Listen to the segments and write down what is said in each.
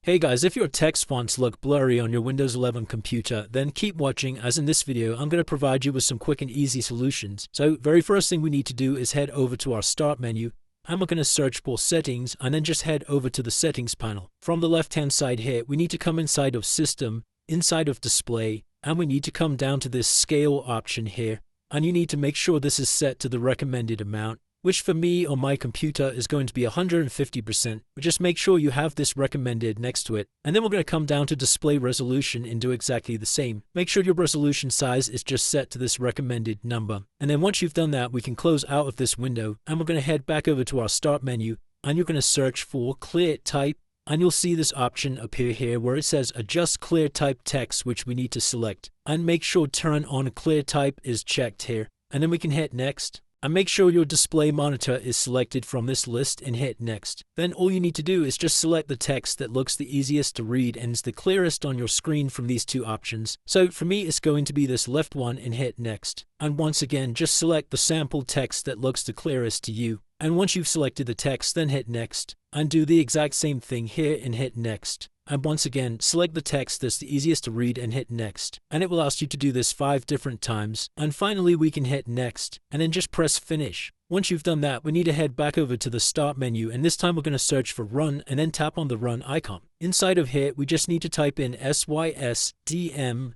Hey guys, if your text fonts look blurry on your Windows 11 computer, then keep watching, as in this video I'm going to provide you with some quick and easy solutions. So very first thing we need to do is head over to our Start menu, and we're going to search for Settings, and then just head over to the Settings panel. From the left hand side here, we need to come inside of System, inside of Display, and we need to come down to this Scale option here, and you need to make sure this is set to the recommended amount, which for me on my computer is going to be 150%, but just make sure you have this recommended next to it. And then we're going to come down to display resolution and do exactly the same. Make sure your resolution size is just set to this recommended number. And then once you've done that, we can close out of this window, and we're going to head back over to our Start menu, and you're going to search for Clear Type, and you'll see this option appear here where it says Adjust Clear Type Text, which we need to select. And make sure Turn on Clear Type is checked here. And then we can hit Next. And make sure your display monitor is selected from this list and hit Next. Then all you need to do is just select the text that looks the easiest to read and is the clearest on your screen from these two options. So for me, it's going to be this left one and hit Next. And once again, just select the sample text that looks the clearest to you. And once you've selected the text, then hit Next. And do the exact same thing here and hit Next. And once again, select the text that's the easiest to read and hit Next. And it will ask you to do this 5 different times. And finally, we can hit Next, and then just press Finish. Once you've done that, we need to head back over to the Start menu, and this time we're going to search for Run, and then tap on the Run icon. Inside of here, we just need to type in sysdm.cpl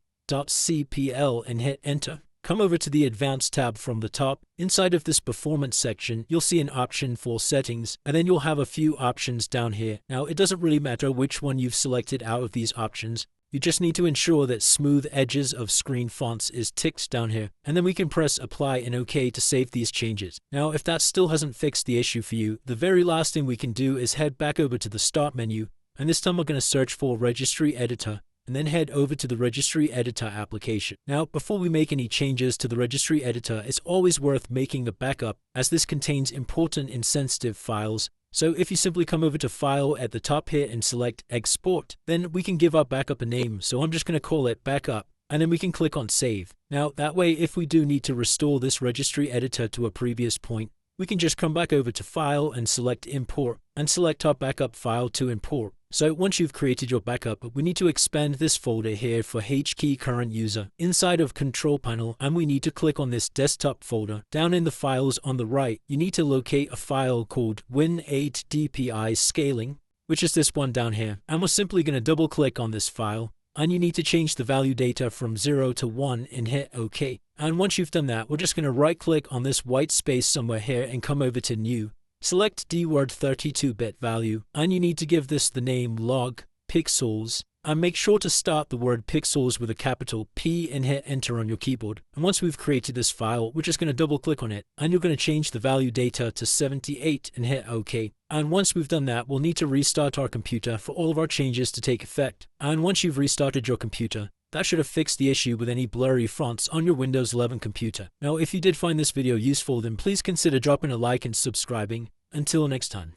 and hit Enter. Come over to the Advanced tab from the top. Inside of this Performance section, you'll see an option for Settings, and then you'll have a few options down here. Now, it doesn't really matter which one you've selected out of these options. You just need to ensure that Smooth Edges of Screen Fonts is ticked down here, and then we can press Apply and OK to save these changes. Now, if that still hasn't fixed the issue for you, the very last thing we can do is head back over to the Start menu, and this time we're going to search for Registry Editor, and then head over to the Registry Editor application. Now, before we make any changes to the Registry Editor, it's always worth making a backup, as this contains important and sensitive files. So if you simply come over to File at the top here and select Export, then we can give our backup a name. So I'm just going to call it Backup, and then we can click on Save. Now, that way, if we do need to restore this Registry Editor to a previous point, we can just come back over to File and select Import, and select our backup file to import. So once you've created your backup, we need to expand this folder here for HKey Current User inside of Control Panel, and we need to click on this desktop folder. Down in the files on the right, you need to locate a file called Win8DPI Scaling, which is this one down here. And we're simply going to double click on this file, and you need to change the value data from 0 to 1 and hit OK. And once you've done that, we're just going to right click on this white space somewhere here and come over to New. Select DWORD 32-bit value, and you need to give this the name log pixels, and make sure to start the word pixels with a capital P and hit Enter on your keyboard. And once we've created this file, we're just going to double click on it, and you're going to change the value data to 78 and hit OK. And once we've done that, we'll need to restart our computer for all of our changes to take effect. And once you've restarted your computer, that should have fixed the issue with any blurry fonts on your Windows 11 computer. Now, if you did find this video useful, then please consider dropping a like and subscribing. Until next time.